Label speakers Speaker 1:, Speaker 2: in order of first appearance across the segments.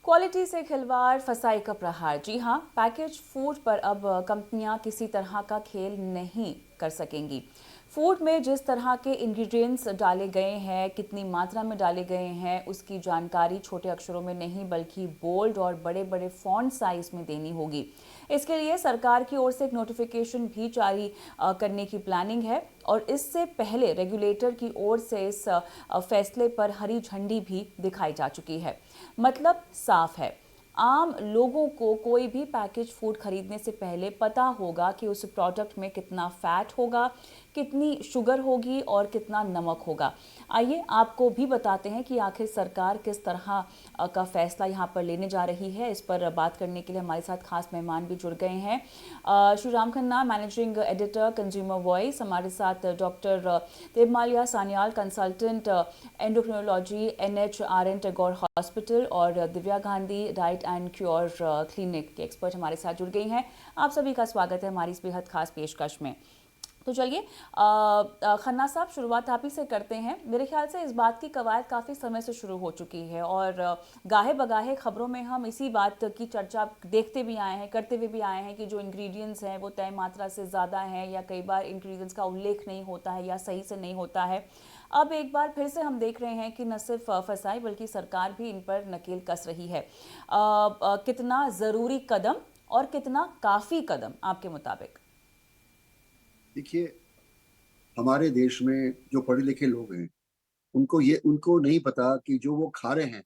Speaker 1: Quality से खिलवाड़, फसाई का प्रहार। जी हाँ, पैकेज फूड पर अब कंपनियां किसी तरह का खेल नहीं कर सकेंगी। फूड में जिस तरह के इंग्रेडिएंट्स डाले गए हैं, कितनी मात्रा में डाले गए हैं, उसकी जानकारी छोटे अक्षरों में नहीं बल्कि बोल्ड और बड़े बड़े फॉन्ट साइज में देनी होगी। इसके लिए सरकार की ओर से एक नोटिफिकेशन भी जारी करने की प्लानिंग है और इससे पहले रेगुलेटर की ओर से इस फैसले पर हरी झंडी भी दिखाई जा चुकी है। मतलब साफ है, आम लोगों को कोई भी पैकेज फूड खरीदने से पहले पता होगा कि उस प्रोडक्ट में कितना फैट होगा, कितनी शुगर होगी और कितना नमक होगा। आइए आपको भी बताते हैं कि आखिर सरकार किस तरह का फैसला यहाँ पर लेने जा रही है। इस पर बात करने के लिए हमारे साथ खास मेहमान भी जुड़ गए हैं। Shri Ram Khanna, managing editor, consumer voice. हमारे साथ doctor Debmalya Sanyal, consultant endocrinology, NHRN Tagore hospital, और Divya Gandhi, diet and cure clinic के एक्सपर्ट हमारे साथ जुड़ गई हैं। आप सभी का स्वागत है हमारी इस बेहद खास पेशकश में। तो चलिए खन्ना साहब, शुरुआत आप ही से करते हैं। मेरे ख्याल से इस बात की कवायद काफ़ी समय से शुरू हो चुकी है और गाहे बगाहे खबरों में हम इसी बात की चर्चा देखते भी आए हैं, करते हुए भी आए हैं कि जो इंग्रेडिएंट्स हैं वो तय मात्रा से ज़्यादा हैं या कई बार इंग्रेडिएंट्स का उल्लेख नहीं होता है या सही से नहीं होता है। अब एक बार फिर से हम देख रहे हैं कि न सिर्फ फसाई बल्कि सरकार भी इन पर नकेल कस रही है। कितना ज़रूरी कदम और कितना काफ़ी कदम आपके मुताबिक?
Speaker 2: देखिए, हमारे देश में जो पढ़े लिखे लोग हैं, उनको नहीं पता कि जो वो खा रहे हैं,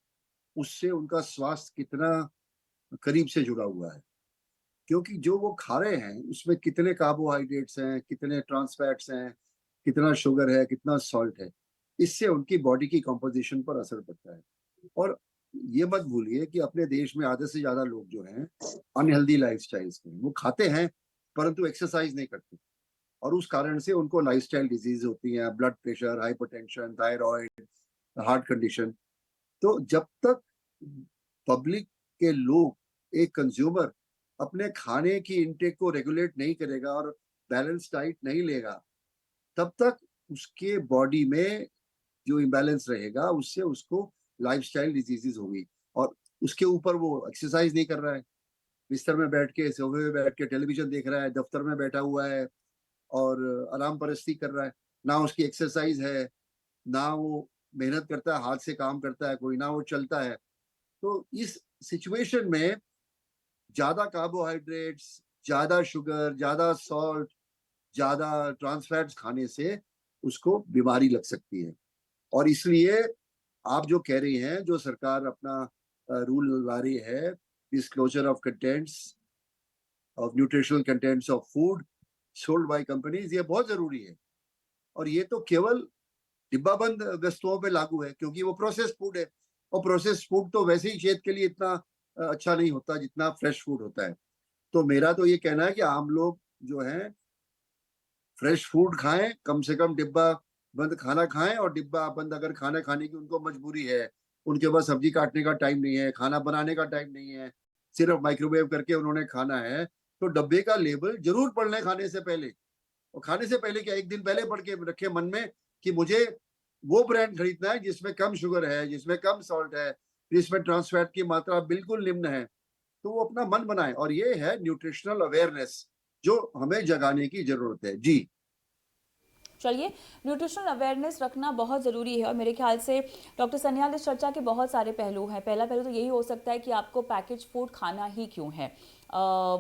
Speaker 2: उससे उनका स्वास्थ्य कितना करीब से जुड़ा हुआ है। क्योंकि जो वो खा रहे हैं, उसमें कितने कार्बोहाइड्रेट्स हैं, कितने ट्रांस फैट्स हैं, कितना शुगर है, कितना सॉल्ट है, इससे उनकी बॉडी की कंपोज़िशन पर असर पड़ता है। और ये मत भूलिए कि अपने देश में आधे से ज़्यादा लोग जो हैं, अनहेल्दी लाइफ़स्टाइल्स में वो खाते हैं, परंतु एक्सरसाइज़ नहीं करते। और उस कारण से उनको लाइफस्टाइल डिजीज होती हैं, blood pressure, hypertension, thyroid, heart condition. तो जब तक पब्लिक के लोग, एक कंज्यूमर अपने खाने की इनटेक को रेगुलेट नहीं करेगा और बैलेंस डाइट नहीं लेगा, तब तक उसके बॉडी में जो इम्बैलेंस रहेगा, उससे उसको लाइफस्टाइल डिजीजेस होगी। और उसके ऊपर वो एक्सरसाइज नहीं कर रहा है, बिस्तर में बैठ के, सोफे में बैठ के टेलीविजन देख रहा है, दफ्तर में बैठा हुआ है और आराम परस्ती कर रहा है। ना उसकी एक्सरसाइज है, ना वो मेहनत करता है, हाथ से काम करता है कोई, ना वो चलता है। तो इस सिचुएशन में ज़्यादा कार्बोहाइड्रेट्स, ज़्यादा शुगर, ज़्यादा सॉल्ट, ज़्यादा ट्रांस फैट्स खाने से उसको बीमारी लग सकती है। और इसलिए आप जो कह रही हैं, जो सरकार अपना रूल ला रही है, disclosure of contents, of nutritional contents of food sold by companies, ये बहुत ज़रूरी है। और ये तो केवल डिब्बाबंद वस्तुओं पे लागू है, क्योंकि वो प्रोसेस्ड फूड है। और प्रोसेस्ड फूड तो वैसे ही सेहत के लिए इतना अच्छा नहीं होता जितना फ्रेश फूड होता है। तो मेरा तो ये कहना है कि आम लोग जो हैं, फ्रेश फूड खाएं, कम से कम डिब्बा बंद खाना खाएं। और डिब्बा बंद अगर खाना खाने की उनको मजबूरी है, उनके पास सब्जी काटने का टाइम नहीं है, खाना बनाने का टाइम नहीं है, सिर्फ माइक्रोवेव करके उन्होंने खाना है, तो डब्बे का लेबल जरूर पढ़ लें खाने से पहले। और खाने से पहले क्या, एक दिन पहले पढ़ के रखे मन में कि मुझे वो ब्रांड खरीदना है जिसमें कम शुगर है, जिसमें कम सॉल्ट है, जिसमें ट्रांस फैट की मात्रा बिल्कुल निम्न है। तो वो अपना मन बनाए। और ये है न्यूट्रिशनल अवेयरनेस जो हमें जगाने की जरूरत है। जी।
Speaker 1: चलिए, न्यूट्रिशनल अवेयरनेस रखना बहुत ज़रूरी है और मेरे ख्याल से डॉक्टर सन्याल, इस चर्चा के बहुत सारे पहलू हैं। पहला पहलू तो यही हो सकता है कि आपको पैकेज फूड खाना ही क्यों है।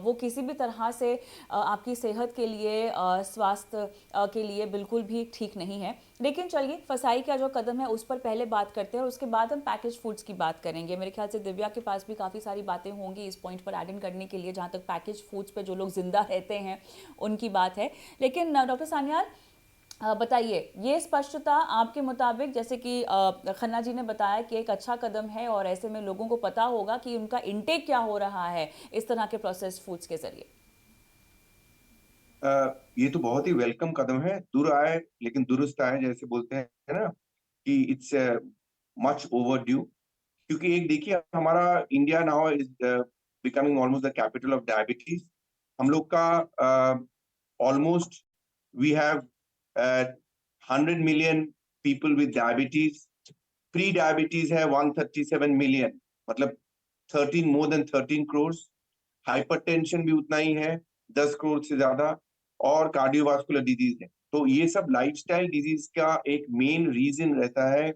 Speaker 1: वो किसी भी तरह से आपकी सेहत के लिए, स्वास्थ्य के लिए बिल्कुल भी ठीक नहीं है। लेकिन चलिए, फसाई का जो कदम है उस पर पहले बात करते हैं और उसके बाद हम पैकेज फूड्स की बात करेंगे। मेरे ख्याल से दिव्या के पास भी काफ़ी सारी बातें होंगी इस पॉइंट पर एड इन करने के लिए, जहाँ तक पैकेज फूड्स पे जो लोग जिंदा रहते हैं उनकी बात है। लेकिन डॉक्टर सान्याल, बताइए, ये स्पष्टता आपके मुताबिक, जैसे कि खन्ना जी ने बताया कि एक अच्छा कदम है और ऐसे में लोगों को पता होगा कि उनका इंटेक क्या हो रहा है इस तरह के प्रोसेस्ड फूड्स के जरिए।
Speaker 3: ये तो बहुत ही वेलकम कदम है। दूर आए लेकिन दुरुस्त आए, जैसे बोलते हैं ना, कि इट्स मच ओवर ड्यू। क्योंकि एक देखिए, हमारा India now is becoming almost the capital of diabetes. हम लोग का almost we have 100 million people with diabetes. Pre diabetes है 137 मिलियन। मतलब more than 13 crores, हाइपरटेंशन भी उतना ही है, 10 करोड़ से ज्यादा, और कार्डियोवास्कुलर डिजीज है। तो ये सब लाइफस्टाइल डिजीज का एक मेन रीजन रहता है।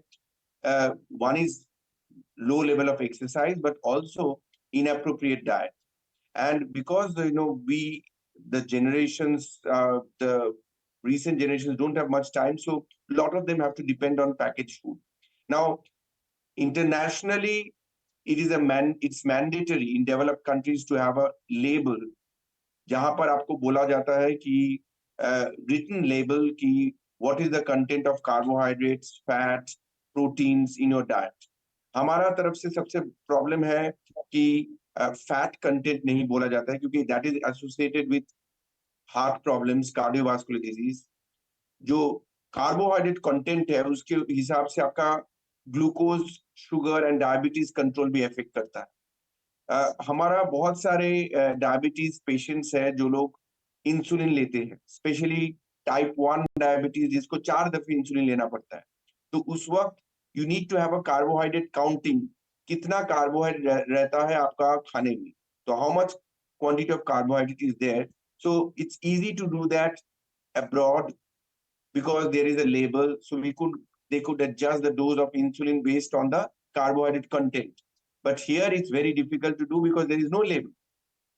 Speaker 3: One is low level of exercise, but also inappropriate diet. And because the generations, the recent generations don't have much time, so a lot of them have to depend on packaged food. Now, internationally, it's mandatory in developed countries to have a label, जहां पर आपको बोला जाता है कि written label कि what is the content of carbohydrates, fats, proteins in your diet. हमारा तरफ से सबसे प्रॉब्लम है कि फैट कंटेंट नहीं बोला जाता है, क्योंकि that is associated with heart problems, cardiovascular disease. जो कार्बोहाइड्रेट कंटेंट है उसके हिसाब से आपका glucose, sugar and diabetes control भी इफेक्ट करता है। हमारा बहुत सारे डायबिटीज पेशेंट्स है जो लोग इंसुलिन लेते हैं, स्पेशली टाइप 1 डायबिटीज, जिसको 4 दफे इंसुलिन लेना पड़ता है। तो उस वक्त you need to have a carbohydrate counting, कितना कार्बोहाइड्रेट रहता है आपका खाने में, तो how much quantity of carbohydrate is there. So it's easy to do that abroad because there is a label, so they could adjust the dose of insulin based on the carbohydrate content. But here it's very difficult to do because there is no label.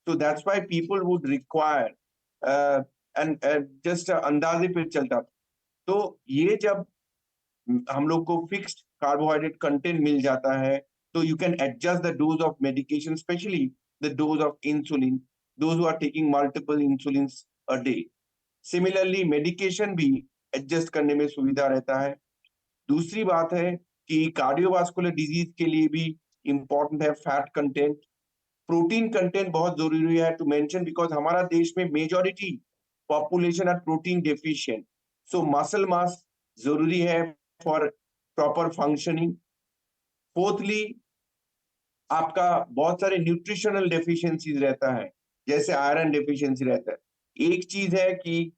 Speaker 3: So that's why people would require and just अंदाजे पे चलता था। तो ये जब हम लोग को फिक्स्ड कार्बोहाइड्रेट कंटेंट मिल जाता है, तो you can adjust the dose of medication, specially the dose of insulin, those who are taking multiple insulin a day. Similarly medication भी एडजस्ट करने में सुविधा रहता है। दूसरी बात है कि कार्डियोवास्कुलर डिजीज के लिए भी इंपॉर्टेंट है फैट कंटेंट। प्रोटीन कंटेंट बहुत जरूरी है टू मेंशन, बिकॉज हमारा देश में majority population are protein deficient, so muscle mass जरूरी है फॉर प्रॉपर फंक्शनिंग। फोर्थली, आपका बहुत सारे न्यूट्रिशनल डेफिशिएंसीज रहता है, जैसे आयरन डेफिशिएंसी रहता है। एक चीज है कि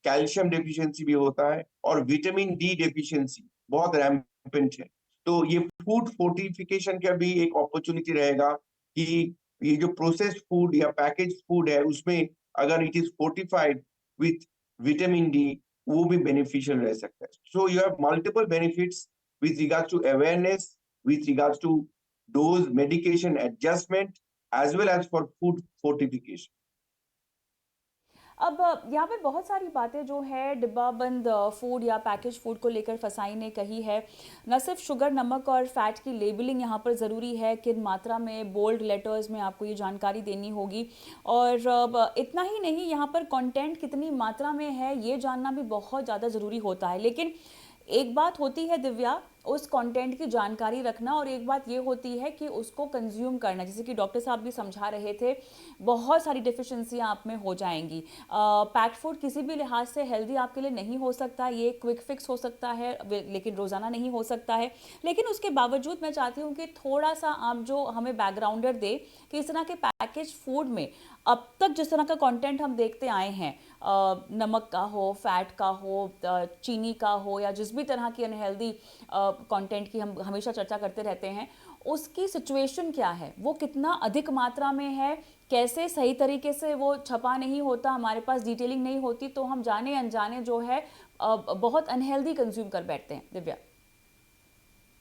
Speaker 3: कैल्शियम डेफिशिएंसी भी होता है, और विटामिन डी डेफिशिएंसी बहुत रैम्पेंट है। तो ये फूड फोर्टिफिकेशन का भी एक अपॉर्चुनिटी रहेगा कि ये जो प्रोसेस्ड फूड या पैकेज फूड है उसमें अगर it is fortified with vitamin D, वो भी बेनिफिशियल रह सकता है। So you have multiple benefits with regards to awareness, with regards to dose medication adjustment, as well as for food fortification.
Speaker 1: अब यहाँ पे बहुत सारी बातें जो है डिब्बाबंद फूड या पैकेज फूड को लेकर फसाई ने कही है। न सिर्फ शुगर, नमक और फैट की लेबलिंग यहाँ पर ज़रूरी है, किन मात्रा में, बोल्ड लेटर्स में आपको ये जानकारी देनी होगी, और इतना ही नहीं, यहाँ पर कंटेंट कितनी मात्रा में है ये जानना भी बहुत ज़्यादा ज़रूरी होता है। लेकिन एक बात होती है दिव्या, उस कंटेंट की जानकारी रखना, और एक बात ये होती है कि उसको कंज्यूम करना। जैसे कि डॉक्टर साहब भी समझा रहे थे, बहुत सारी डिफिशिएंसियां आप में हो जाएंगी। पैक्ड फूड किसी भी लिहाज से हेल्दी आपके लिए नहीं हो सकता, ये क्विक फिक्स हो सकता है लेकिन रोज़ाना नहीं हो सकता है। लेकिन उसके बावजूद मैं चाहती हूँ कि थोड़ा सा आप जो हमें बैकग्राउंडर दे कि इस तरह के पैकेज फूड में अब तक जिस तरह का कंटेंट हम देखते आए हैं, नमक का हो, फैट का हो, चीनी का हो, या जिस भी तरह की अनहेल्दी कंटेंट की हम हमेशा चर्चा करते रहते हैं, उसकी सिचुएशन क्या है, वो कितना अधिक मात्रा में है, कैसे सही तरीके से वो छपा नहीं होता, हमारे पास डिटेलिंग नहीं होती, तो हम जाने अनजाने जो है बहुत अनहेल्दी कंज्यूम कर बैठते हैं। दिव्या,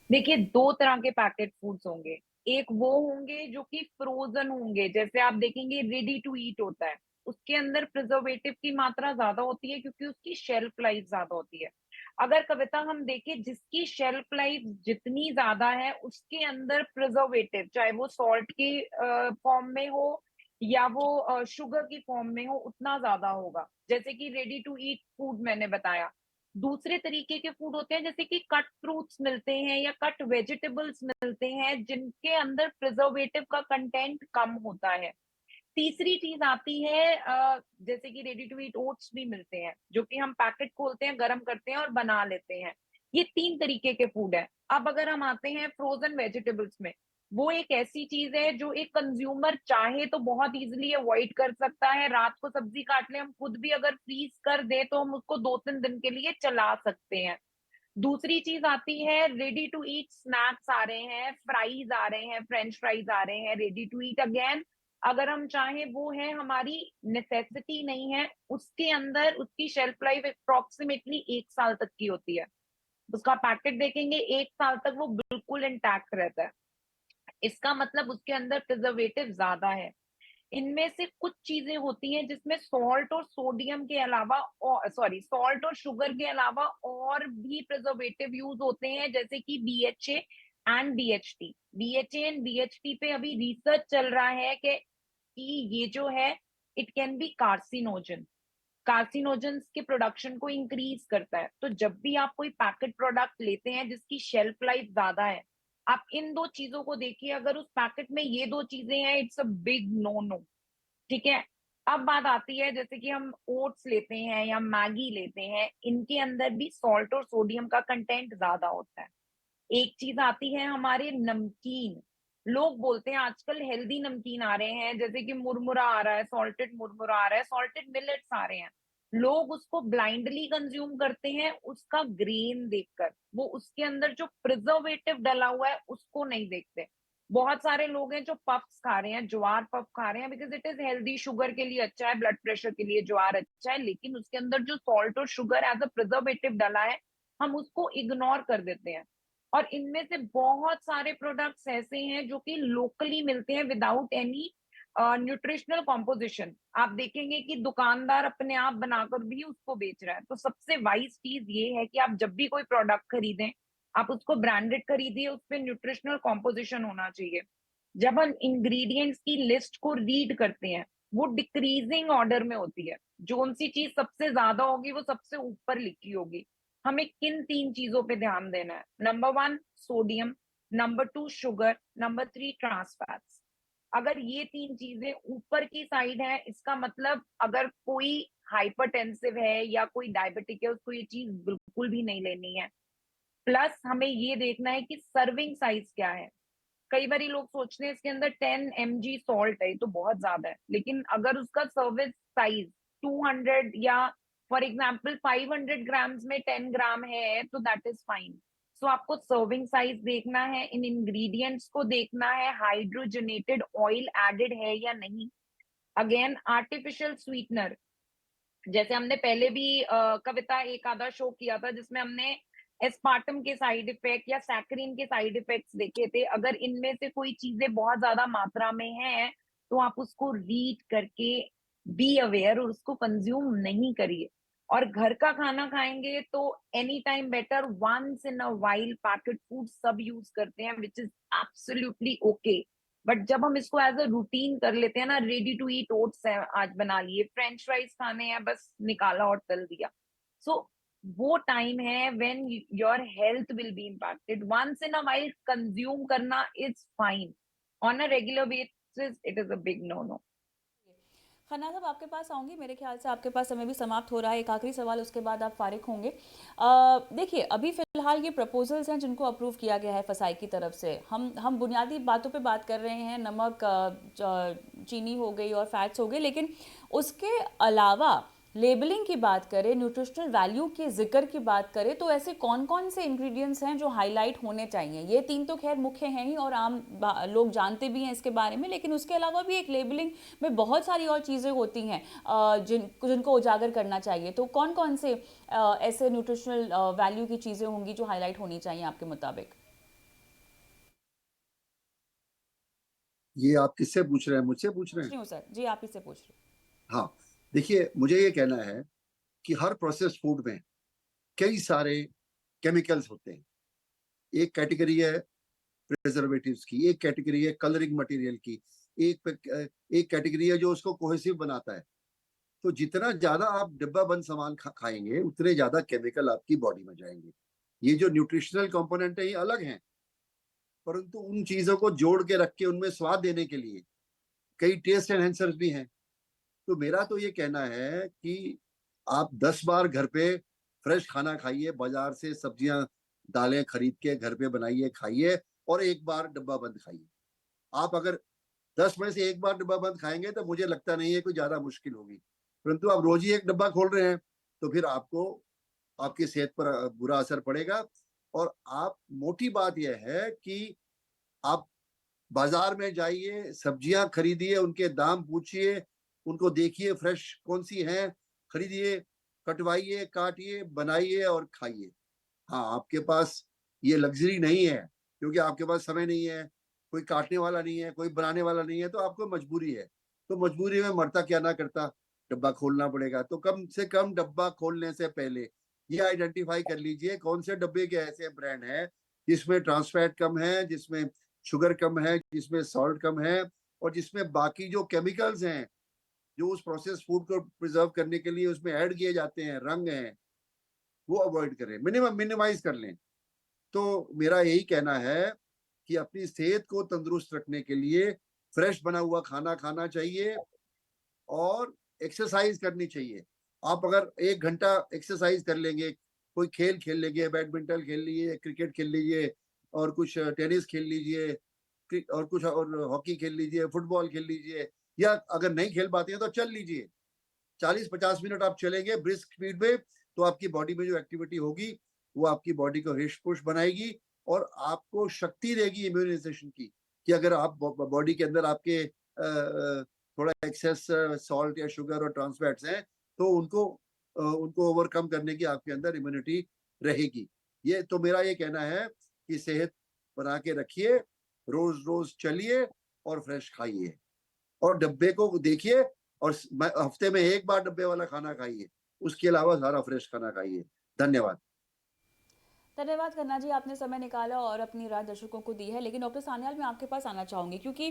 Speaker 4: देखिए, 2 तरह के पैकेट फूड्स होंगे। एक वो होंगे जो कि फ्रोजन होंगे, जैसे आप देखेंगे रेडी टू ईट होता है, उसके अंदर प्रिजर्वेटिव की मात्रा ज्यादा होती है क्योंकि उसकी शेल्फ लाइफ ज्यादा होती है। अगर कविता हम देखें, जिसकी शेल्फ लाइफ जितनी ज्यादा है उसके अंदर प्रिजर्वेटिव, चाहे वो सॉल्ट के फॉर्म में हो या वो शुगर की फॉर्म में हो, उतना ज्यादा होगा। जैसे कि रेडी टू ईट फूड मैंने बताया। दूसरे तरीके के फूड होते हैं जैसे कि कट फ्रूट्स मिलते हैं या कट वेजिटेबल्स मिलते हैं, जिनके अंदर प्रिजर्वेटिव का कंटेंट कम होता है। तीसरी चीज आती है जैसे कि रेडी टू ईट ओट्स भी मिलते हैं, जो कि हम पैकेट खोलते हैं, गर्म करते हैं और बना लेते हैं। ये 3 तरीके के फूड है। अब अगर हम आते हैं फ्रोजन वेजिटेबल्स में, वो एक ऐसी चीज है जो एक कंज्यूमर चाहे तो बहुत इजीली अवॉइड कर सकता है। रात को सब्जी काट ले, हम खुद भी अगर फ्रीज कर दे तो हम उसको 2-3 दिन के लिए चला सकते हैं। दूसरी चीज आती है रेडी टू ईट स्नैक्स आ रहे हैं, फ्राइज आ रहे हैं, फ्रेंच फ्राइज आ रहे हैं रेडी टू ईट। अगेन अगर हम चाहें वो है हमारी नेसेसिटी नहीं है, उसके अंदर उसकी शेल्फ लाइफ अप्रोक्सीमेटली 1 साल तक की होती है। उसका पैकेट देखेंगे 1 साल तक वो बिल्कुल इंटैक्ट रहता है। इसका मतलब उसके अंदर प्रिजर्वेटिव ज्यादा है। इनमें से कुछ चीजें होती हैं जिसमें सॉल्ट और सोडियम के अलावा, सॉरी सॉल्ट और शुगर के अलावा और भी प्रिजर्वेटिव यूज होते हैं, जैसे कि BHA and BHT। BHA and BHT पे अभी रिसर्च चल रहा है कि ये जो है it can be carcinogen, carcinogens के प्रोडक्शन को इंक्रीज करता है। तो जब भी आप कोई पैकेट प्रोडक्ट लेते हैं जिसकी शेल्फ लाइफ ज्यादा है, आप इन दो चीजों को देखिए। अगर उस पैकेट में ये दो चीजें हैं, it's a big no no. ठीक है। अब बात आती है जैसे कि हम ओट्स लेते हैं या मैगी लेते हैं, इनके अंदर भी सॉल्ट और सोडियम का कंटेंट ज्यादा होता है। एक चीज आती है हमारे नमकीन। लोग बोलते हैं आजकल हेल्दी नमकीन आ रहे हैं, जैसे कि मुरमुरा आ रहा है, सॉल्टेड मुरमुरा आ रहा है, सॉल्टेड मिलेट्स आ रहे हैं। लोग उसको ब्लाइंडली कंज्यूम करते हैं उसका ग्रेन देखकर, वो उसके अंदर जो प्रिजर्वेटिव डला हुआ है उसको नहीं देखते। बहुत सारे लोग हैं जो पफ्स खा रहे हैं, ज्वार पफ खा रहे हैं, because it is healthy, sugar के लिए अच्छा है, ब्लड प्रेशर के लिए ज्वार अच्छा है, लेकिन उसके अंदर जो सॉल्ट और शुगर एज अ प्रिजर्वेटिव डला है हम उसको इग्नोर कर देते हैं। और इनमें से बहुत सारे प्रोडक्ट्स ऐसे हैं जो कि लोकली मिलते हैं विदाउट एनी न्यूट्रिशनल कॉम्पोजिशन। आप देखेंगे कि दुकानदार अपने आप बनाकर भी उसको बेच रहा है। तो सबसे वाइज चीज ये है कि आप जब भी कोई प्रोडक्ट खरीदें, आप उसको ब्रांडेड खरीदिए, उस पर न्यूट्रिशनल कॉम्पोजिशन होना चाहिए। जब हम इंग्रेडिएंट्स की लिस्ट को रीड करते हैं, वो डिक्रीजिंग ऑर्डर में होती है। जो सी चीज सबसे ज्यादा होगी वो सबसे ऊपर लिखी होगी। हमें किन 3 चीजों पे ध्यान देना है? Number 1 sodium, number 2 sugar, number 3 trans fats. अगर ये 3 चीजें ऊपर की साइड है, इसका मतलब अगर कोई हाइपरटेंसिव है या कोई डायबिटिक है, उसको ये चीज बिल्कुल भी नहीं लेनी है। प्लस हमें ये देखना है कि सर्विंग साइज क्या है। कई बार लोग सोचते हैं इसके अंदर 10 mg सॉल्ट है, तो बहुत ज्यादा है, लेकिन अगर उसका सर्विस साइज 200 या फॉर एग्जाम्पल 500 ग्राम्स में 10 ग्राम है तो दैट इज फाइन। सो आपको सर्विंग साइज देखना है, इन इंग्रेडिएंट्स को देखना है, हाइड्रोजनेटेड ऑयल एडेड है या नहीं। अगेन आर्टिफिशियल स्वीटनर, जैसे हमने पहले भी कविता एक आधा शो किया था जिसमें हमने एस्पार्टम के साइड इफेक्ट या सैकरीन के साइड इफेक्ट्स देखे थे। अगर इनमें से कोई चीजें बहुत ज्यादा मात्रा में हैं तो आप उसको रीड करके बी अवेयर और उसको कंज्यूम नहीं करिए। और घर का खाना खाएंगे तो any time better, once in a while packet food सब यूज करते हैं which is absolutely okay. But जब हम इसको एज अ रूटीन कर लेते हैं ना, रेडी टू ईट ओट्स है आज बना लिए, फ्रेंच फ्राइज खाने हैं बस निकाला और तल दिया। सो वो टाइम है when your health will be impacted. Once in a while consume करना is fine, on a regular basis it is a big no no.
Speaker 1: Khanna साहब आपके पास आऊँगी, मेरे ख्याल से आपके पास समय भी समाप्त हो रहा है। एक आखिरी सवाल, उसके बाद आप फारिग होंगे। देखिए, अभी फ़िलहाल ये प्रपोजल्स हैं जिनको अप्रूव किया गया है फसाई की तरफ से। हम बुनियादी बातों पे बात कर रहे हैं, नमक, चीनी हो गई और फैट्स हो गए, लेकिन उसके अलावा लेबलिंग की बात करें, न्यूट्रिशनल वैल्यू के जिक्र की बात करें, तो ऐसे कौन कौन से इंग्रेडिएंट्स हैं जो हाईलाइट होने चाहिए? ये 3 तो खैर मुख्य हैं ही और आम लोग जानते भी हैं इसके बारे में, लेकिन उसके अलावा भी एक लेबलिंग में बहुत सारी और चीज़ें होती हैं जिनको उजागर करना चाहिए। तो कौन कौन से ऐसे न्यूट्रिशनल वैल्यू की चीज़ें होंगी जो हाईलाइट होनी चाहिए आपके मुताबिक?
Speaker 2: ये आप किससे पूछ रहे हैं? मुझसे पूछ रहे
Speaker 1: पूछ
Speaker 2: हैं?
Speaker 1: रही हूँ सर जी, आप ही से पूछ रही हूँ।
Speaker 2: हाँ, देखिए, मुझे ये कहना है कि हर प्रोसेस्ड फूड में कई सारे केमिकल्स होते हैं। एक कैटेगरी है प्रिजर्वेटिव्स की, एक कैटेगरी है कलरिंग मटेरियल की, एक कैटेगरी है जो उसको कोहेसिव बनाता है। तो जितना ज्यादा आप डिब्बा बंद सामान खाएंगे, उतने ज्यादा केमिकल आपकी बॉडी में जाएंगे। ये जो न्यूट्रिशनल कंपोनेंट है ये अलग हैं, परंतु उन चीजों को जोड़ के रख के उनमें स्वाद देने के लिए कई टेस्ट एनहेंसर्स भी हैं। तो मेरा तो ये कहना है कि आप 10 बार घर पे फ्रेश खाना खाइए, बाजार से सब्जियां दालें खरीद के घर पे बनाइए खाइए, और एक बार डिब्बा बंद खाइए। आप अगर 10 में से एक बार डिब्बा बंद खाएंगे तो मुझे लगता नहीं है कोई ज्यादा मुश्किल होगी। परंतु आप रोज ही एक डब्बा खोल रहे हैं तो फिर आपको आपकी सेहत पर बुरा असर पड़ेगा। और आप, मोटी बात यह है कि आप बाजार में जाइए, सब्जियां खरीदिए, उनके दाम पूछिए, उनको देखिए फ्रेश कौन सी हैं, खरीदिए, कटवाइए, काटिए, बनाइए और खाइए। हाँ, आपके पास ये लग्जरी नहीं है क्योंकि आपके पास समय नहीं है, कोई काटने वाला नहीं है, कोई बनाने वाला नहीं है, तो आपको मजबूरी है। तो मजबूरी में मरता क्या ना करता, डब्बा खोलना पड़ेगा। तो कम से कम डब्बा खोलने से पहले ये आइडेंटिफाई कर लीजिए कौन से डब्बे के ऐसे ब्रांड है जिसमें ट्रांस फैट कम है, जिसमें शुगर कम है, जिसमें सॉल्ट कम है, और जिसमें बाकी जो केमिकल्स हैं जो उस प्रोसेस फूड को प्रिजर्व करने के लिए उसमें ऐड किए जाते हैं, रंग हैं, वो अवॉइड करें, मिनिमाइज कर लें। तो मेरा यही कहना है कि अपनी सेहत को तंदुरुस्त रखने के लिए फ्रेश बना हुआ खाना खाना चाहिए और एक्सरसाइज करनी चाहिए। आप अगर 1 घंटा एक्सरसाइज कर लेंगे, कोई खेल खेल लेंगे, बैडमिंटन खेल लीजिए, क्रिकेट खेल लीजिए, और कुछ टेनिस खेल लीजिए, और कुछ और हॉकी खेल लीजिए, फुटबॉल खेल लीजिए, या अगर नहीं खेल पाते हैं तो चल लीजिए। 40-50 मिनट आप चलेंगे ब्रिस्क स्पीड में, तो आपकी बॉडी में जो एक्टिविटी होगी वो आपकी बॉडी को हिश पुश बनाएगी और आपको शक्ति देगी इम्यूनाइजेशन की। कि अगर आप बॉडी के अंदर आपके थोड़ा एक्सेस सॉल्ट या शुगर और ट्रांस फैट्स हैं, तो उनको ओवरकम करने की आपके अंदर इम्यूनिटी रहेगी। ये तो मेरा ये कहना है कि सेहत बना के रखिए, रोज रोज चलिए और फ्रेश खाइए, और डब्बे को देखिए, और हफ्ते में 1 बार डब्बे वाला खाना खाइए, उसके अलावा सारा फ्रेश खाना खाइए। धन्यवाद।
Speaker 1: धन्यवाद खन्ना जी, आपने समय निकाला और अपनी राय दर्शकों को दी है। लेकिन डॉक्टर सान्याल, मैं आपके पास आना चाहूँगी क्योंकि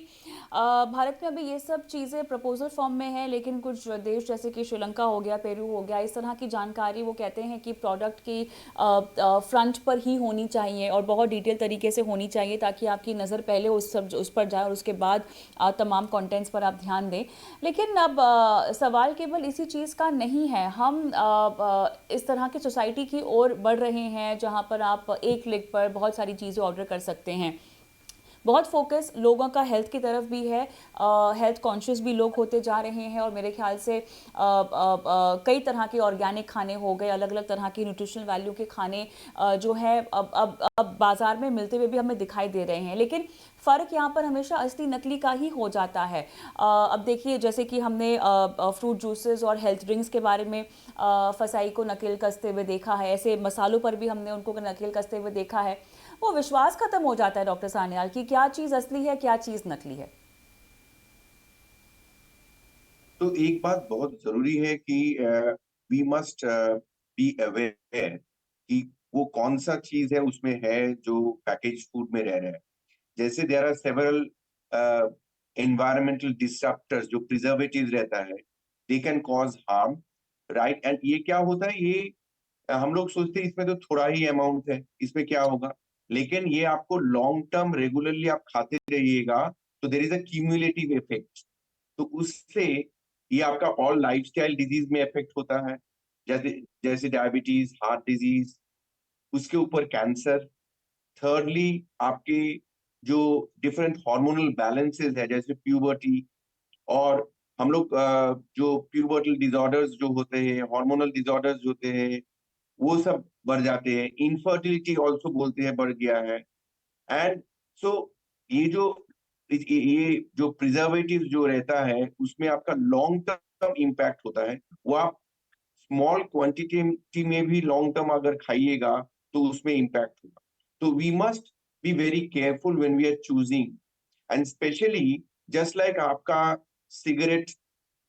Speaker 1: भारत में अभी ये सब चीज़ें प्रपोजल फॉर्म में है, लेकिन कुछ देश जैसे कि श्रीलंका हो गया, पेरू हो गया, इस तरह की जानकारी वो कहते हैं कि प्रोडक्ट की फ्रंट पर ही होनी चाहिए और बहुत डिटेल तरीके से होनी चाहिए ताकि आपकी नज़र पहले उस पर जाए और उसके बाद तमाम कंटेंट्स पर आप ध्यान दें। लेकिन अब सवाल केवल इसी चीज़ का नहीं है। हम इस तरह की सोसाइटी की ओर बढ़ रहे हैं जहाँ पर आप एक क्लिक पर बहुत सारी चीज़ें ऑर्डर कर सकते हैं। बहुत फोकस लोगों का हेल्थ की तरफ भी है, हेल्थ कॉन्शियस भी लोग होते जा रहे हैं और मेरे ख्याल से कई तरह के ऑर्गेनिक खाने हो गए, अलग अलग तरह की न्यूट्रिशनल वैल्यू के खाने जो है अब बाज़ार में मिलते हुए भी हमें दिखाई दे रहे हैं। लेकिन फ़र्क यहाँ पर हमेशा असली नकली का ही हो जाता है। अब देखिए, जैसे कि हमने फ्रूट जूसेस और हेल्थ ड्रिंक्स के बारे में फसाई को नकेल कसते हुए देखा है, ऐसे मसालों पर भी हमने उनको नकेल कसते हुए देखा है। वो विश्वास खत्म हो जाता है डॉक्टर सान्याल की क्या चीज़ असली है, क्या चीज़ नकली है।
Speaker 3: तो एक बात बहुत जरूरी है कि वी मस्ट बी अवेयर कि वो कौन सा चीज है उसमें है जो पैकेज फूड में रह रहा है। जैसे देयर आर सेवरल एनवायरमेंटल डिस्ट्रप्टर्स जो प्रिजर्वेटिव रहता है, they can cause harm, right. And ये क्या होता है, ये हम लोग सोचते हैं इसमें तो थोड़ा ही अमाउंट है, इसमें क्या होगा, लेकिन ये आपको लॉन्ग टर्म रेगुलरली आप खाते रहिएगा तो there is a cumulative effect. तो उससे ये आपका ऑल लाइफस्टाइल डिजीज में इफेक्ट होता है, जैसे जैसे डायबिटीज, हार्ट डिजीज, उसके ऊपर कैंसर। थर्डली, आपके जो डिफरेंट हार्मोनल बैलेंसेस है जैसे प्यूबर्टी, और हम लोग जो प्यूबर्टल डिसऑर्डर्स जो होते हैं, हार्मोनल डिसऑर्डर्स जो होते हैं, वो सब बढ़ जाते हैं। इनफर्टिलिटी ऑल्सो बोलते हैं बढ़ गया है। एंड सो ये जो ये जो प्रिजर्वेटिव जो रहता है उसमें आपका लॉन्ग टर्म इम्पैक्ट होता है। वो आप स्मॉल क्वांटिटी में भी लॉन्ग टर्म अगर खाइएगा तो उसमें इम्पैक्ट होगा। तो we must be very careful when we are choosing, and specially just like आपका सिगरेट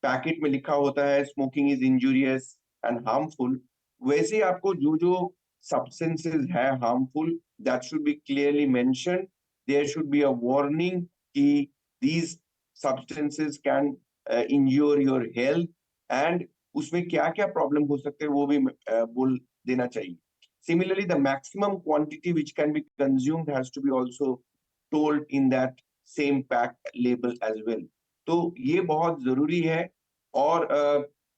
Speaker 3: पैकेट में लिखा होता है smoking is injurious and harmful, वैसे आपको जो जो substances है harmful, that should be clearly mentioned. There should be a warning कि these substances can injure your health, and उसमें क्या क्या प्रॉब्लम हो सकते हैं वो भी बोल देना चाहिए। Similarly, the maximum quantity which can be consumed has to be also told in that same pack label as well. तो ये बहुत जरूरी है। और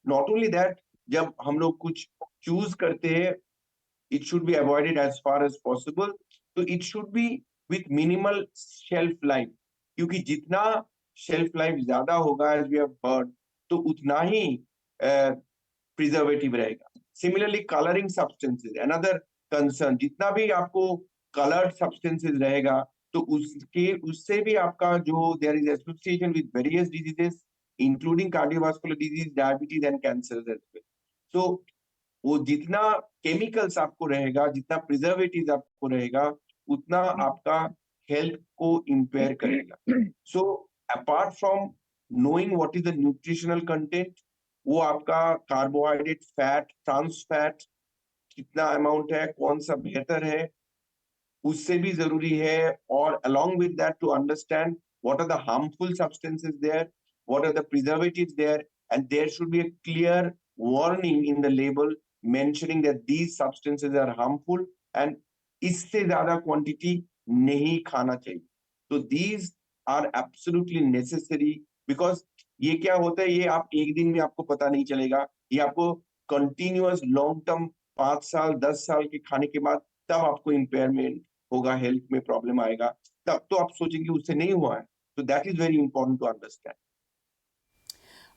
Speaker 3: नॉट ओनली दैट, जब हम लोग कुछ चूज करते हैं, it should be avoided as far as possible. तो it should be with minimal shelf life, क्योंकि जितना shelf life ज्यादा होगा, as we have heard, तो उतना ही प्रिजर्वेटिव रहेगा। Similarly, coloring substances, another concern. जितना भी आपको colored substances रहेगा, तो उससे भी आपका जो there is association with various diseases, including cardiovascular disease, diabetes and cancers as well. So वो जितना chemicals आपको रहेगा, जितना preservatives आपको रहेगा, उतना आपका health को impair करेगा. So apart from knowing what is the nutritional content, वो आपका कार्बोहाइड्रेट, फैट, ट्रांस फैट कितना अमाउंट है, कौन सा बेहतर है, उससे भी जरूरी है. और along with that to understand what are the harmful substances there, what are the preservatives there, and there should be a clear warning in the label mentioning that these substances are harmful and इससे ज्यादा quantity नहीं खाना चाहिए. तो these are absolutely necessary because ये क्या होता है, ये आप एक दिन में आपको पता नहीं चलेगा, ये आपको कंटिन्यूअस लॉन्ग टर्म 5 साल 10 साल के खाने के बाद तब आपको इम्पेयरमेंट होगा, हेल्थ में प्रॉब्लम आएगा, तब तो आप सोचेंगे उससे नहीं हुआ है. तो that is very important to understand.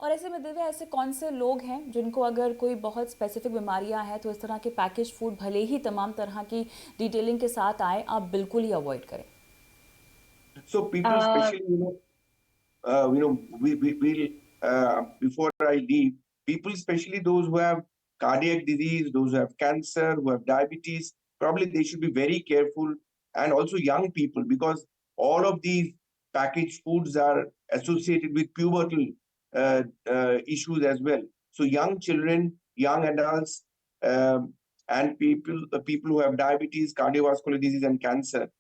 Speaker 1: और ऐसे में दिव्या, ऐसे कौन से लोग हैं जिनको अगर कोई बहुत स्पेसिफिक बीमारियां हैं तो इस तरह के पैकेज फूड भले ही तमाम तरह की डिटेलिंग के साथ आए, आप बिल्कुल ही अवॉइड करें?
Speaker 3: So people, especially before I leave, people, especially those who have cardiac disease, those who have cancer, who have diabetes, probably they should be very careful, and also young people, because all of these packaged foods are associated with pubertal issues as well. So young children, young adults, and people who have diabetes, cardiovascular disease, and cancer,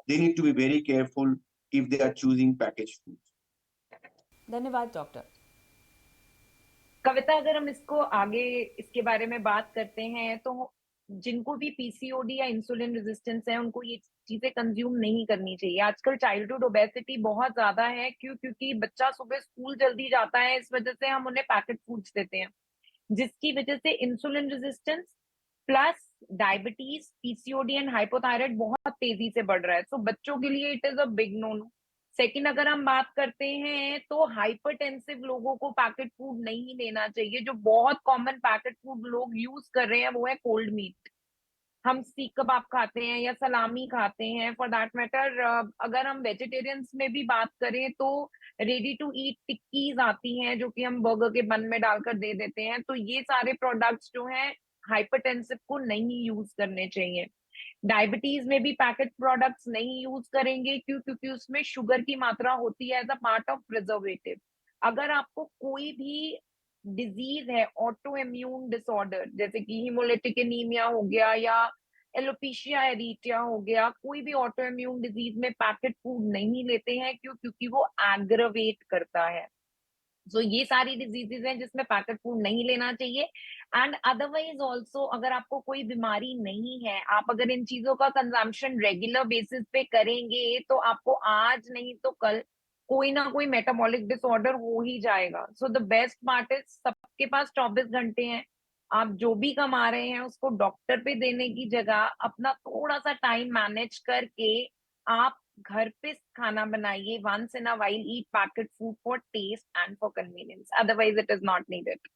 Speaker 3: they need to be very careful if they are choosing packaged foods.
Speaker 1: धन्यवाद doctor.
Speaker 4: कविता, अगर हम इसको आगे इसके बारे में बात करते हैं तो जिनको भी पीसीओडी या इंसुलिन रेजिस्टेंस है उनको ये चीजें कंज्यूम नहीं करनी चाहिए. आजकल चाइल्डहुड ओबेसिटी बहुत ज्यादा है. क्योंकि बच्चा सुबह स्कूल जल्दी जाता है, इस वजह से हम उन्हें पैकेट फूड्स देते हैं, जिसकी वजह से insulin resistance plus diabetes, PCOD and hypothyroid बहुत तेजी से बढ़ रहा है. सो बच्चों के लिए it is a big no no. Second, अगर हम बात करते हैं तो हाइपरटेंसिव लोगों को पैकेट फूड नहीं लेना चाहिए. जो बहुत कॉमन पैकेट फूड लोग यूज कर रहे हैं वो है कोल्ड मीट. हम सीख कबाब खाते हैं या सलामी खाते हैं. फॉर दैट मैटर, अगर हम वेजिटेरियंस में भी बात करें तो रेडी टू ईट टिक्कीज आती हैं जो कि हम बर्गर के बन में डालकर दे देते हैं. तो ये सारे प्रोडक्ट्स जो हैं हाइपरटेंसिव को नहीं यूज करने चाहिए. डायबिटीज में भी पैकेट प्रोडक्ट्स नहीं यूज करेंगे क्योंकि उसमें शुगर की मात्रा होती है as a part of preservative. अगर आपको कोई भी डिजीज है, ऑटो इम्यून डिसऑर्डर जैसे कि हीमोलिटिक एनीमिया हो गया या एलोपेशिया एरिथिया हो गया, कोई भी ऑटो इम्यून डिजीज में पैकेट फूड नहीं लेते हैं क्योंकि वो एग्रवेट करता है. सो ये सारी डिजीजेज हैं जिसमें पैकेट फूड नहीं लेना चाहिए. एंड अदरवाइज ऑल्सो, अगर आपको कोई बीमारी नहीं है, आप अगर इन चीजों का कंजम्पशन रेगुलर बेसिस पे करेंगे तो आपको आज नहीं तो कल कोई ना कोई मेटाबॉलिक डिसऑर्डर हो ही जाएगा. So the best part is सबके पास 24 घंटे हैं. आप जो भी कमा रहे हैं उसको डॉक्टर पे देने की जगह अपना थोड़ा सा टाइम मैनेज करके आप घर पे खाना बनाइए. Once in a while eat packet food for taste and for convenience, otherwise it is not needed.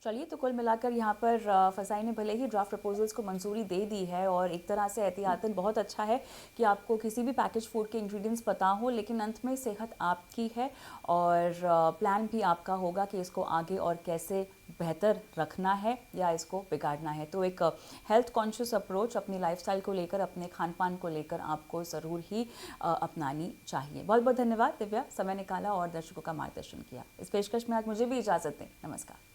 Speaker 1: चलिए, तो कुल मिलाकर यहाँ पर फसाई ने भले ही ड्राफ्ट प्रपोजल्स को मंजूरी दे दी है और एक तरह से एहतियातन बहुत अच्छा है कि आपको किसी भी पैकेज फूड के इंग्रेडिएंट्स पता हो, लेकिन अंत में सेहत आपकी है और प्लान भी आपका होगा कि इसको आगे और कैसे बेहतर रखना है या इसको बिगाड़ना है. तो एक हेल्थ कॉन्शियस अप्रोच अपनी लाइफस्टाइल को लेकर, अपने खान पान को लेकर आपको ज़रूर ही अपनानी चाहिए. बहुत बहुत धन्यवाद दिव्या, समय निकाला और दर्शकों का मार्गदर्शन किया. इस पेशकश में आज मुझे भी इजाज़त दें. नमस्कार.